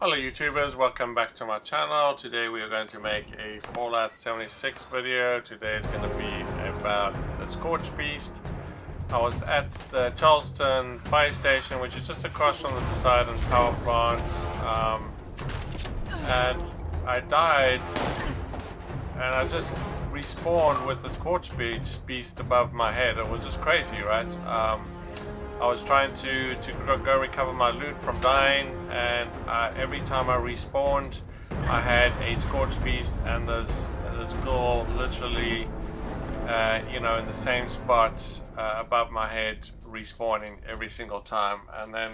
Hello YouTubers, welcome back to my channel. Today we are going to make a Fallout 76 video. Today is going to be about the Scorch Beast. I was at the Charleston fire station, which is just across from the Poseidon power plant, and I died and I just respawned with the Scorch Beast above my head. It was just crazy, right? I was trying to go recover my loot from dying, and every time I respawned I had a Scorch Beast and this girl literally in the same spot above my head, respawning every single time. And then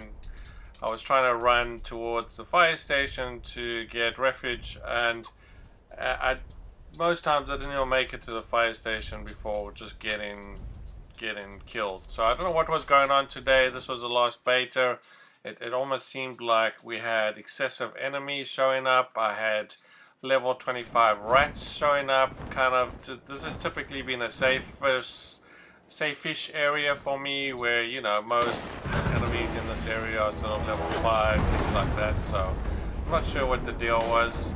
I was trying to run towards the fire station to get refuge, and most times I didn't even make it to the fire station before just getting killed. So I don't know what was going on today. This was the last beta. It almost seemed like we had excessive enemies showing up. I had level 25 rats showing up. This has typically been a safe-ish area for me, where most enemies in this area are sort of level 5, things like that. So I'm not sure what the deal was.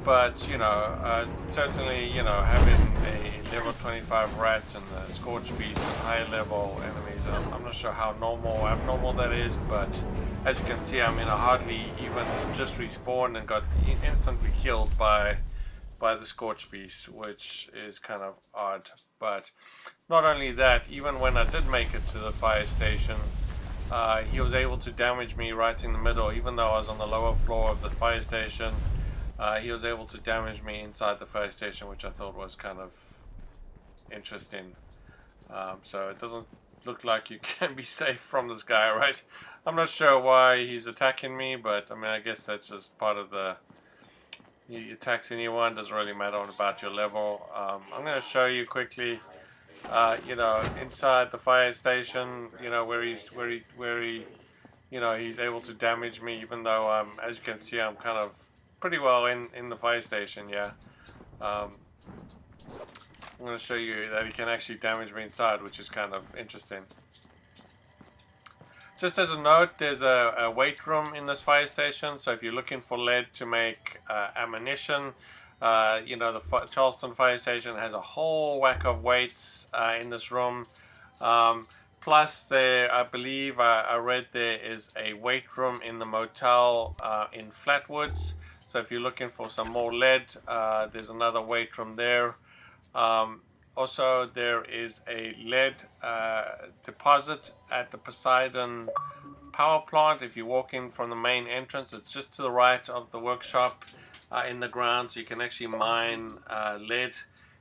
But certainly having a level 25 rats and the Scorch Beast and high level enemies, I'm not sure how normal or abnormal that is, but as you can see, I hardly even just respawned and got instantly killed by the Scorch Beast, which is kind of odd. But not only that, even when I did make it to the fire station, he was able to damage me right in the middle. Even though I was on the lower floor of the fire station, he was able to damage me inside the fire station, which I thought was kind of interesting. So it doesn't look like you can be safe from this guy, right? I'm not sure why he's attacking me, but I guess that's just part of the... He attacks anyone, doesn't really matter about your level. I'm going to show you quickly, inside the fire station, where he's able to damage me, even though as you can see, I'm kind of pretty well in the fire station. I'm going to show you that he can actually damage me inside, which is kind of interesting. Just as a note, there's a weight room in this fire station, so if you're looking for lead to make ammunition, the Charleston fire station has a whole whack of weights in this room. Plus, I believe I read there is a weight room in the motel in Flatwoods. So if you're looking for some more lead, there's another weight room there. Also, there is a lead deposit at the Poseidon power plant. If you walk in from the main entrance, it's just to the right of the workshop in the ground, so you can actually mine lead.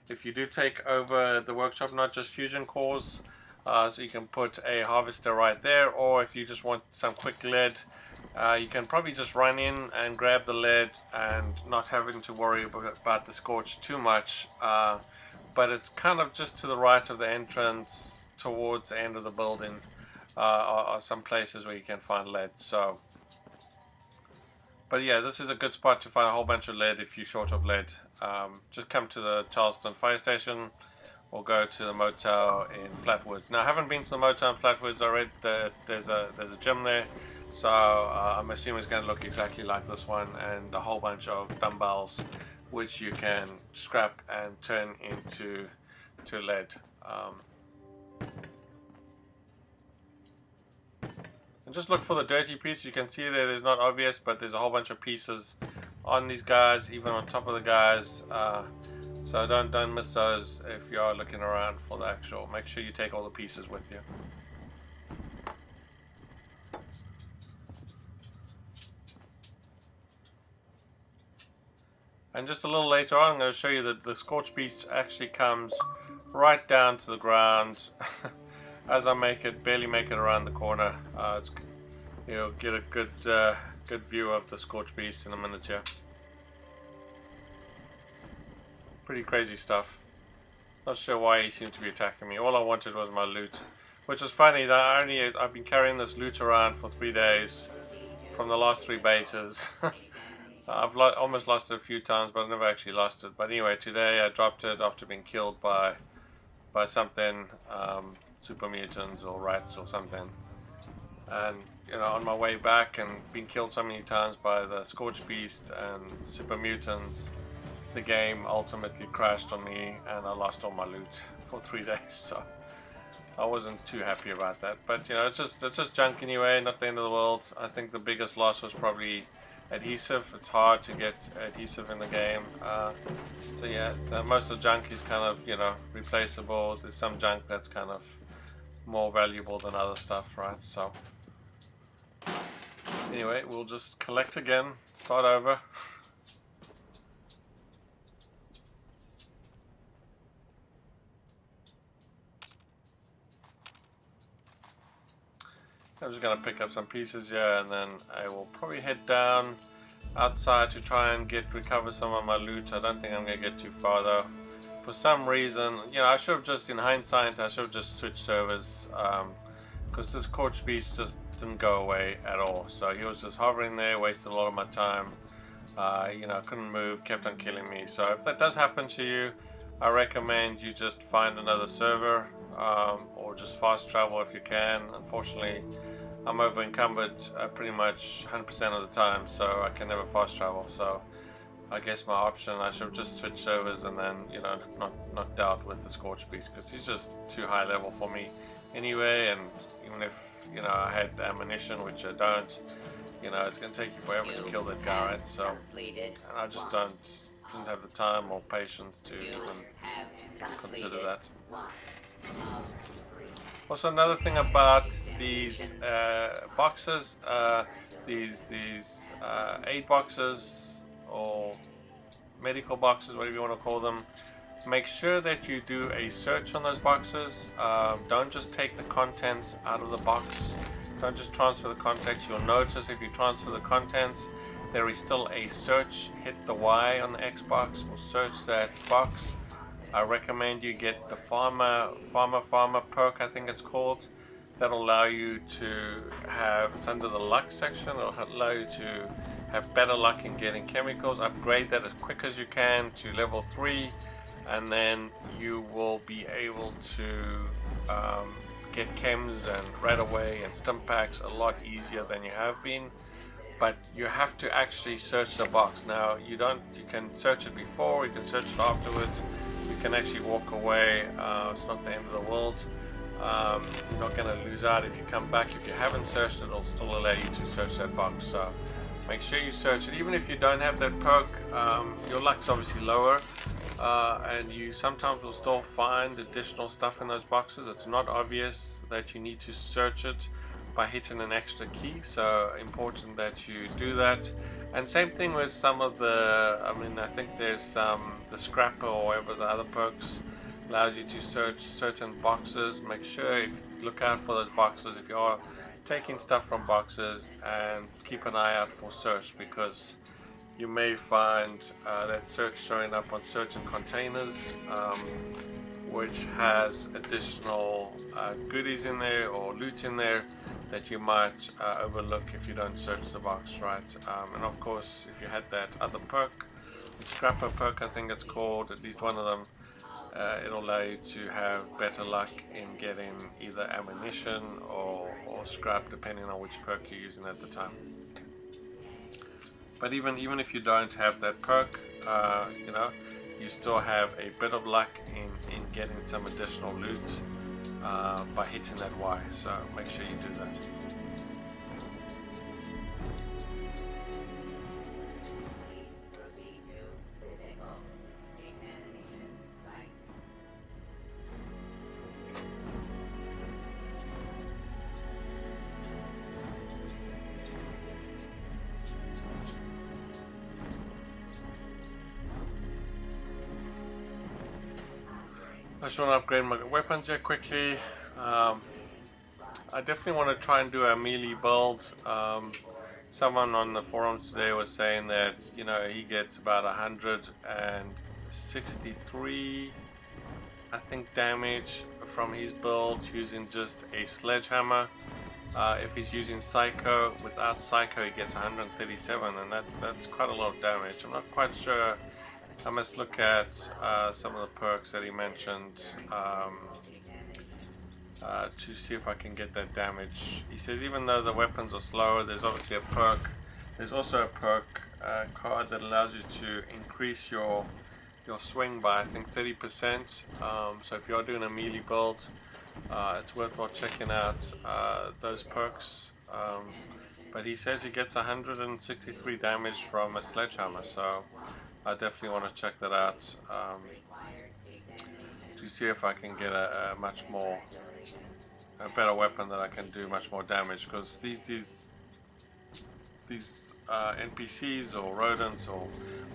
If you do take over the workshop, not just fusion cores, so you can put a harvester right there, or if you just want some quick lead, you can probably just run in and grab the lead and not having to worry about the scorch too much. But it's kind of just to the right of the entrance towards the end of the building are some places where you can find lead. So, but yeah, this is a good spot to find a whole bunch of lead if you're short of lead. Just come to the Charleston fire station or go to the motel in Flatwoods. Now, I haven't been to the motel in Flatwoods. I read that there's a gym there. So I'm assuming it's going to look exactly like this one, and a whole bunch of dumbbells which you can scrap and turn into lead. And just look for the dirty piece. You can see there's not obvious, but there's a whole bunch of pieces on these guys, even on top of the guys. So don't miss those if you are looking around for the actual. Make sure you take all the pieces with you. And just a little later on, I'm going to show you that the Scorch Beast actually comes right down to the ground as I barely make it around the corner. You'll get a good view of the Scorch Beast in a minute here. Pretty crazy stuff. Not sure why he seemed to be attacking me. All I wanted was my loot, which is funny that I've been carrying this loot around for 3 days from the last 3 betas. I've almost lost it a few times, but I've never actually lost it. But anyway, today I dropped it after being killed by something, super mutants or rats or something. and you know, on my way back and being killed so many times by the Scorch Beast and super mutants, the game ultimately crashed on me and I lost all my loot for 3 days. So I wasn't too happy about that, but you know, it's just junk anyway, not the end of the world. I think the biggest loss was probably adhesive. It's hard to get adhesive in the game, so yeah, most of the junk is kind of, you know, replaceable. There's some junk that's kind of more valuable than other stuff, right? So anyway, we'll just collect again, start over. I'm just going to pick up some pieces here, and then I will probably head down outside to try and recover some of my loot. I don't think I'm going to get too far though. For some reason, you know, I should have just, in hindsight, I should have just switched servers, because this Scorch Beast just didn't go away at all. So he was just hovering there, wasted a lot of my time. You know, couldn't move, kept on killing me. So if that does happen to you, I recommend you just find another server, or just fast travel if you can. Unfortunately, I'm over encumbered pretty much 100% of the time, so I can never fast travel. So I guess my option, I should have just switched servers and then, you know, not dealt with the Scorch Beast, because he's just too high level for me anyway. And even if, you know, I had the ammunition, which I don't, you know, it's going to take you forever to kill that guy, right? So, and I just didn't have the time or patience to even consider that. Also, another thing about these boxes, these aid boxes or medical boxes, whatever you want to call them, make sure that you do a search on those boxes. Don't just take the contents out of the box. Don't just transfer the contents. You'll notice if you transfer the contents, there is still a search. Hit the Y on the Xbox or search that box. I recommend you get the farmer perk, I think it's called. That'll allow you to have, it's under the luck section, it'll allow you to have better luck in getting chemicals. Upgrade that as quick as you can to level 3, and then you will be able to get chems and right away and stim packs a lot easier than you have been. But you have to actually search the box. Now you can search it before, you can search it afterwards. You can actually walk away. It's not the end of the world. You're not going to lose out if you come back. If you haven't searched it, it'll still allow you to search that box. So make sure you search it. Even if you don't have that perk, your luck's obviously lower, and you sometimes will still find additional stuff in those boxes. It's not obvious that you need to search it by hitting an extra key, so important that you do that. And same thing with some of the, I mean, I think there's the scrapper or whatever the other perks allows you to search certain boxes. Make sure you look out for those boxes if you are taking stuff from boxes, and keep an eye out for search, because you may find that search showing up on certain containers, which has additional goodies in there or loot in there that you might overlook if you don't search the box, right? And of course, if you had that other perk, the scrapper perk I think it's called, at least one of them, it'll allow you to have better luck in getting either ammunition or scrap, depending on which perk you're using at the time. But even if you don't have that perk, you know, you still have a bit of luck in getting some additional loot by hitting that Y, so make sure you do that. I just want to upgrade my weapons here quickly. I definitely want to try and do a melee build. Someone on the forums today was saying that, you know, he gets about 163, I think, damage from his build using just a sledgehammer. If he's using Psycho, without Psycho he gets 137, and that's quite a lot of damage. I'm not quite sure. I must look at some of the perks that he mentioned. to see if I can get that damage. He says even though the weapons are slower, there's obviously a perk. There's also a perk card that allows you to increase your swing by I think 30%. So if you're doing a melee build, it's worthwhile checking out those perks. But he says he gets 163 damage from a sledgehammer, so I definitely want to check that out to see if I can get a better weapon that I can do much more damage, because these NPCs or rodents or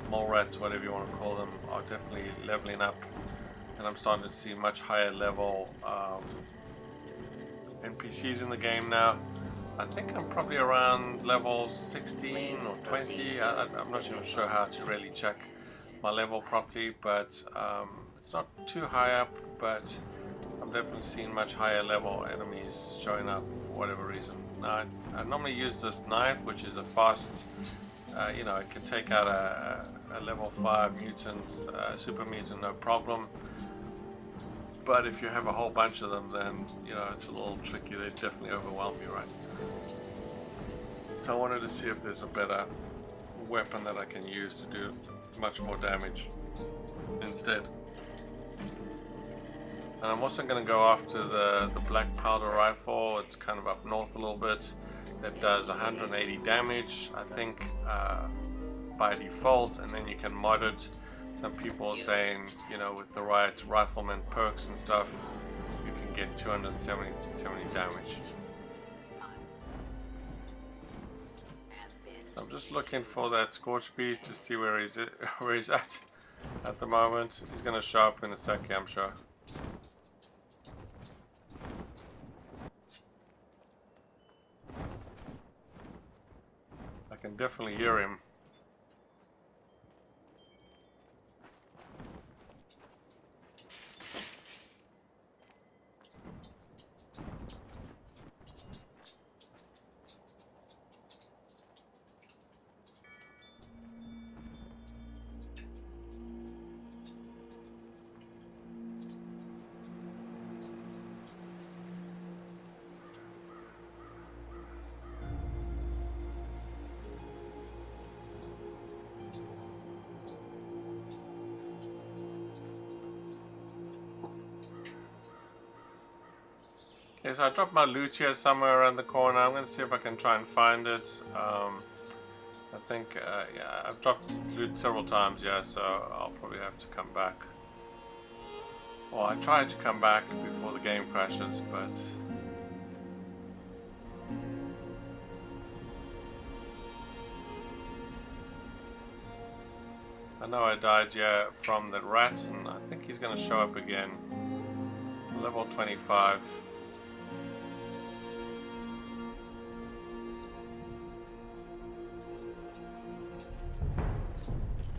mole rats, whatever you want to call them, are definitely leveling up, and I'm starting to see much higher level NPCs in the game now. I think I'm probably around level 16 or 20. I'm not even sure how to really check my level properly, but it's not too high up, but I'm definitely seeing much higher level enemies showing up for whatever reason. Now, I normally use this knife, which is a fast, you know, it can take out a level 5 mutant, super mutant, no problem. But if you have a whole bunch of them, then, you know, it's a little tricky. They definitely overwhelm you, right? So I wanted to see if there's a better weapon that I can use to do much more damage instead. And I'm also going to go after the black powder rifle. It's kind of up north a little bit. That does 180 damage, I think, by default, and then you can mod it. Some people are saying, you know, with the right rifleman perks and stuff, you can get 270 damage. So I'm just looking for that Scorch Beast to see where he's at the moment. He's going to show up in a second, I'm sure. I can definitely hear him. Okay, so I dropped my loot here somewhere around the corner. I'm going to see if I can try and find it. I think, yeah, I've dropped loot several times, yeah, so I'll probably have to come back. Well, I tried to come back before the game crashes, but... I know I died, yeah, from the rat, and I think he's going to show up again. Level 25.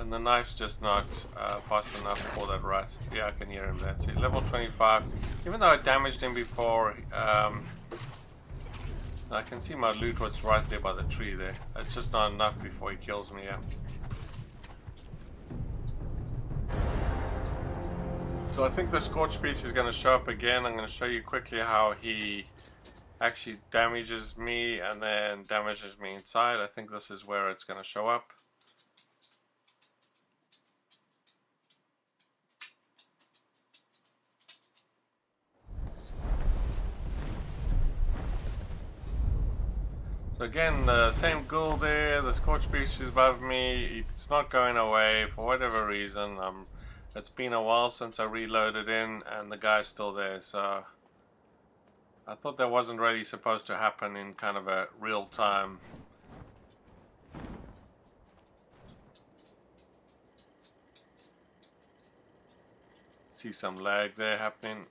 And the knife's just not fast enough for that rat. Yeah, I can hear him there. See, level 25. Even though I damaged him before, I can see my loot was right there by the tree there. It's just not enough before he kills me, yeah. So I think the Scorch Beast is going to show up again. I'm going to show you quickly how he actually damages me and then damages me inside. I think this is where it's going to show up. So again, the same ghoul there, the Scorch Beast is above me, it's not going away for whatever reason. It's been a while since I reloaded in and the guy's still there, so I thought that wasn't really supposed to happen in kind of a real time. See some lag there happening.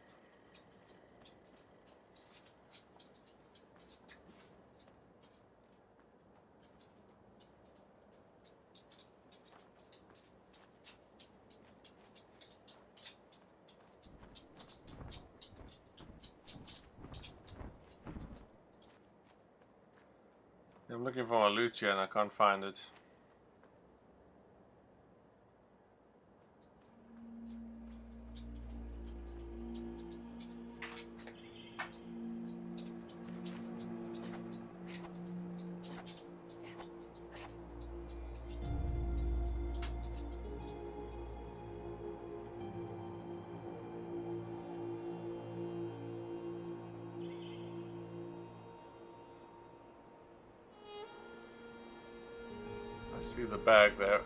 I'm looking for my loot here and I can't find it. I see the bag there.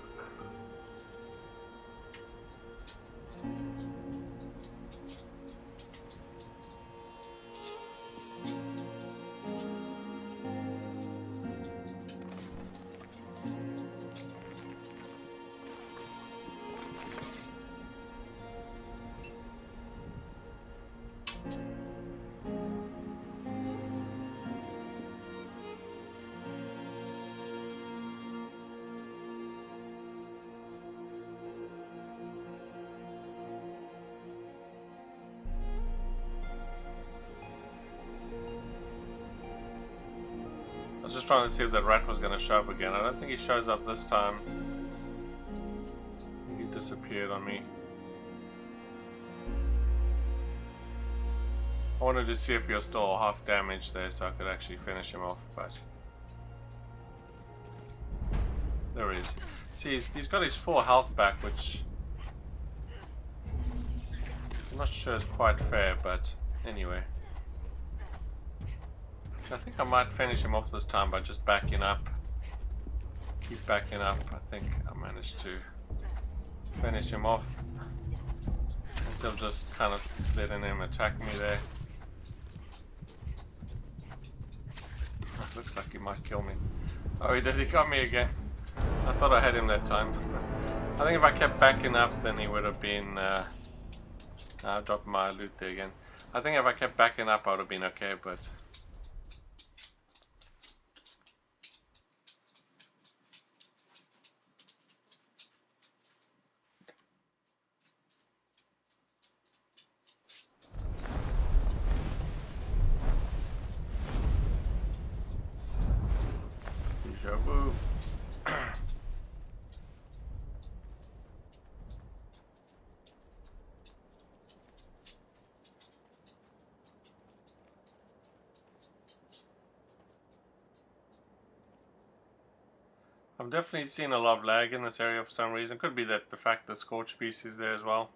I was just trying to see if that rat was going to show up again. I don't think he shows up this time. He disappeared on me. I wanted to see if he was still half damaged there so I could actually finish him off, but there he is. See, he's got his full health back, which I'm not sure is quite fair, but anyway. I think I might finish him off this time by just backing up. Keep backing up. I think I managed to finish him off instead of just kind of letting him attack me there. Looks like he might kill me. Oh, he did. He got me again. I thought I had him that time. I think if I kept backing up, then he would have been... I dropped my loot there again. I think if I kept backing up, I would have been okay, but... I've definitely seen a lot of lag in this area for some reason. Could be that the fact that Scorch Beast is there as well.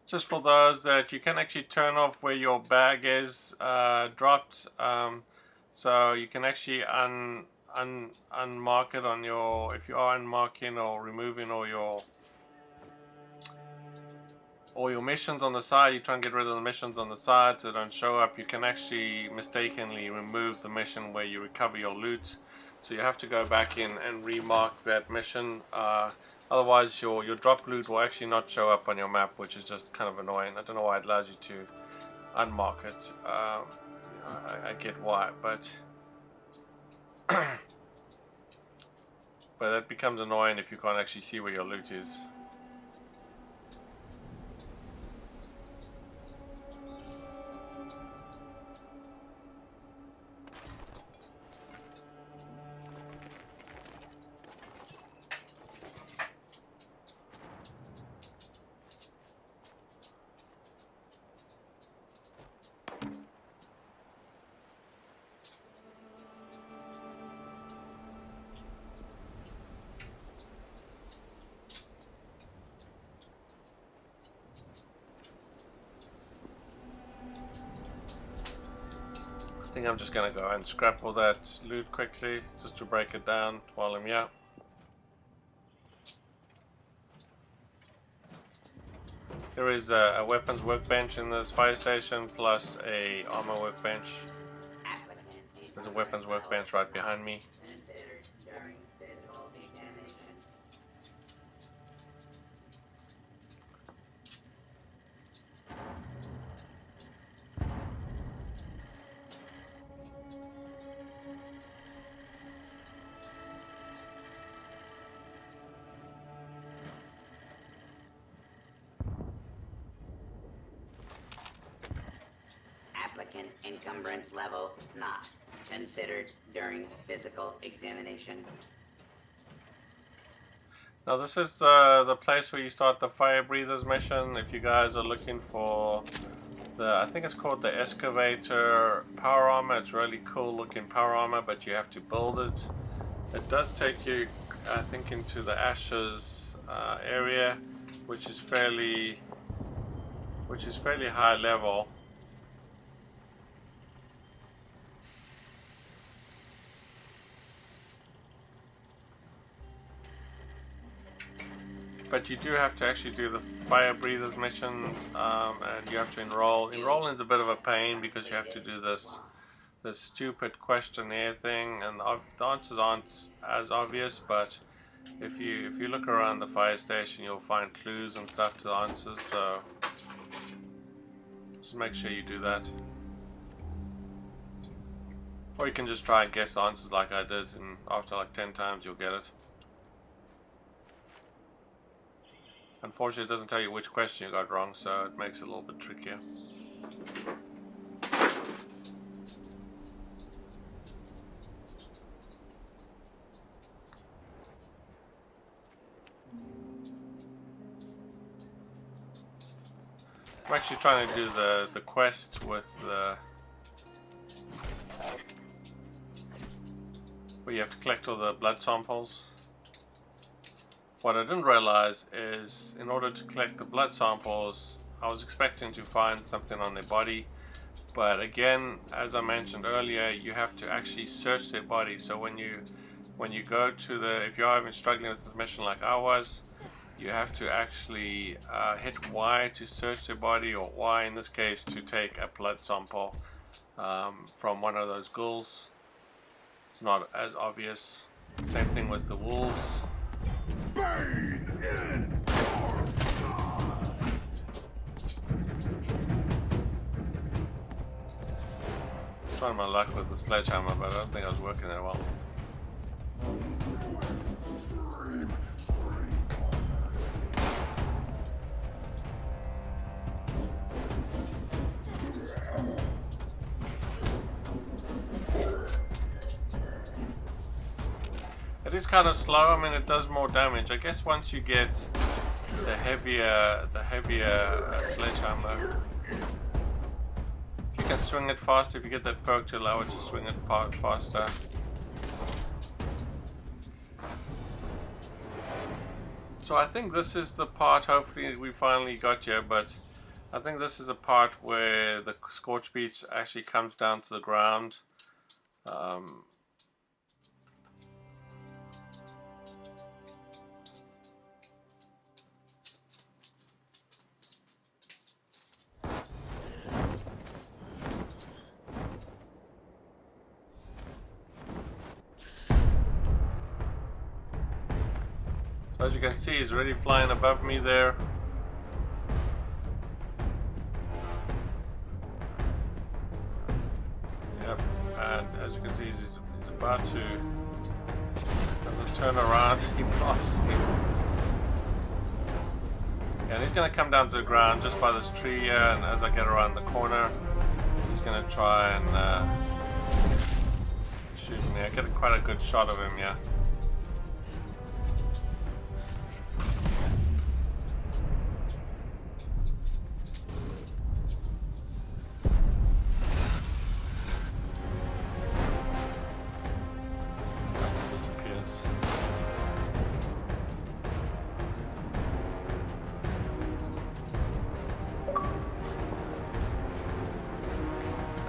Just for those that you can actually turn off where your bag is dropped, so you can actually unmark it on your, if you are unmarking or removing all your missions on the side, you try and get rid of the missions on the side so they don't show up. You can actually mistakenly remove the mission where you recover your loot, so you have to go back in and remark that mission. Otherwise your drop loot will actually not show up on your map, which is just kind of annoying. I don't know why it allows you to unmark it. I get why, but but that becomes annoying if you can't actually see where your loot is. I think I'm just going to go and scrap all that loot quickly just to break it down while I'm here. There is a weapons workbench in this fire station plus a armor workbench. There's a weapons workbench right behind me. Encumbrance level not considered during physical examination. Now this is the place where you start the fire breathers mission. If you guys are looking for I think it's called the excavator power armor. It's really cool looking power armor, but you have to build it. It does take you, I think, into the ashes area, which is fairly high level. But you do have to actually do the fire breathers missions, and you have to enroll. Enrolling's a bit of a pain because you have to do this stupid questionnaire thing, and the answers aren't as obvious. But if you look around the fire station, you'll find clues and stuff to the answers. So just make sure you do that. Or you can just try and guess answers like I did, and after like 10 times you'll get it. Unfortunately, it doesn't tell you which question you got wrong, so it makes it a little bit trickier. I'm actually trying to do the quest with where you have to collect all the blood samples. What I didn't realize is, in order to collect the blood samples, I was expecting to find something on their body, but again, as I mentioned earlier, you have to actually search their body. So when you go to if you are even struggling with this mission like I was, you have to actually hit Y to search their body, or Y in this case to take a blood sample from one of those ghouls. It's not as obvious. Same thing with the wolves. Trying my luck with the sledgehammer, but I don't think I was working that well. It is kind of slow. I mean, it does more damage. I guess once you get the heavier sledgehammer, if you can swing it faster, if you get that perk to allow it to swing it faster. So I think this is the part, hopefully we finally got here, but I think this is the part where the Scorch Beast actually comes down to the ground. So as you can see, he's already flying above me there. Yep, and as you can see, he's about to turn around. He blasts me. And he's going to come down to the ground just by this tree here, and as I get around the corner, he's going to try and shoot me. I get quite a good shot of him, yeah.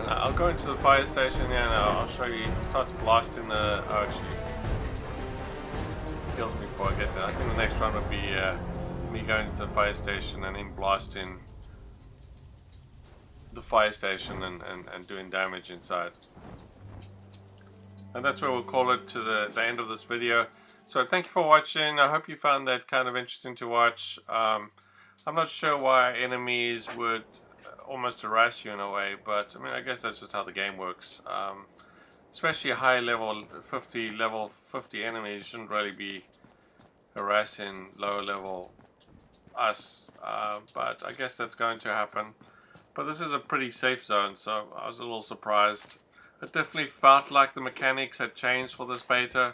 I'll go into the fire station and I'll show you. He starts blasting the. Oh, actually, kills me before I get there. I think the next run would be me going to the fire station and him blasting the fire station and doing damage inside. And that's where we'll call it to the end of this video. So thank you for watching. I hope you found that kind of interesting to watch. I'm not sure why enemies would almost harass you in a way, but I mean, I guess that's just how the game works. Especially a high level 50 enemies shouldn't really be harassing lower level us, but I guess that's going to happen. But this is a pretty safe zone, so I was a little surprised. It definitely felt like the mechanics had changed for this beta.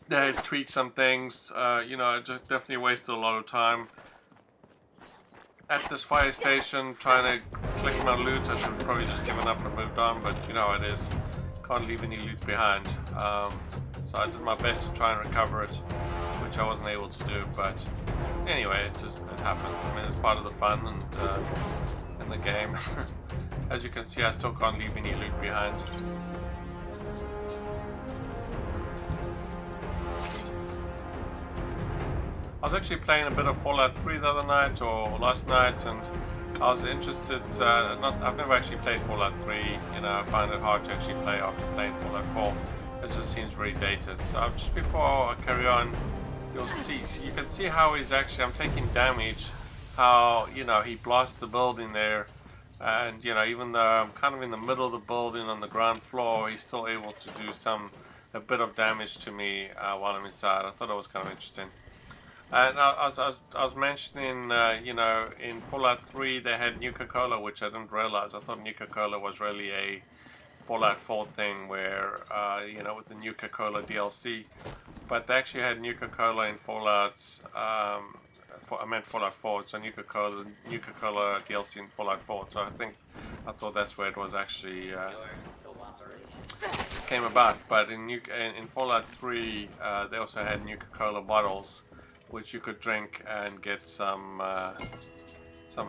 they had tweaked some things. You know, I just definitely wasted a lot of time at this fire station trying to collect my loot. I should have probably just given up and moved on, but you know how it is. Can't leave any loot behind. So I did my best to try and recover it, which I wasn't able to do. But anyway, it happens. I mean, it's part of the fun and in the game. As you can see, I still can't leave any loot behind. I was actually playing a bit of Fallout 3 the other night or last night, and I was interested. I've never actually played Fallout 3. You know, I find it hard to actually play after playing Fallout 4. It just seems very dated. So just before I carry on, you can see how he's actually. I'm taking damage. How, you know, he blasts the building there, and you know, even though I'm kind of in the middle of the building on the ground floor, he's still able to do a bit of damage to me while I'm inside. I thought it was kind of interesting. And I was mentioning, you know, in Fallout 3 they had Nuka-Cola, which I didn't realize. I thought Nuka-Cola was really a Fallout 4 thing where, you know, with the Nuka-Cola DLC. But they actually had Nuka-Cola in Fallout, I meant Fallout 4, so Nuka-Cola DLC in Fallout 4. So I thought that's where it was actually came about. But in Fallout 3, they also had Nuka-Cola bottles, which you could drink and get some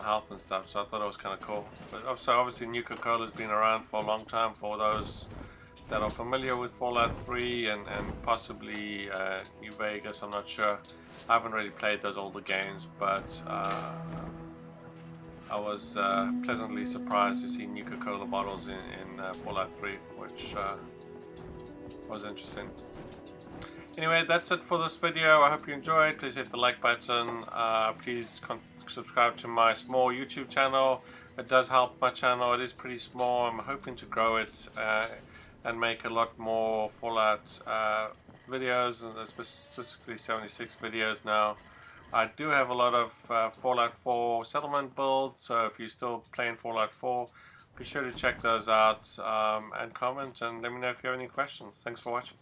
health and stuff. So I thought it was kind of cool. But also, obviously, Nuka-Cola has been around for a long time. For those that are familiar with Fallout 3 and possibly New Vegas, I'm not sure. I haven't really played those older games, but I was pleasantly surprised to see Nuka-Cola bottles in Fallout 3, which was interesting. Anyway, that's it for this video. I hope you enjoyed. Please hit the like button. Please subscribe to my small YouTube channel. It does help my channel. It is pretty small. I'm hoping to grow it and make a lot more Fallout videos, and specifically 76 videos now. I do have a lot of Fallout 4 settlement builds, so if you're still playing Fallout 4, be sure to check those out and comment and let me know if you have any questions. Thanks for watching.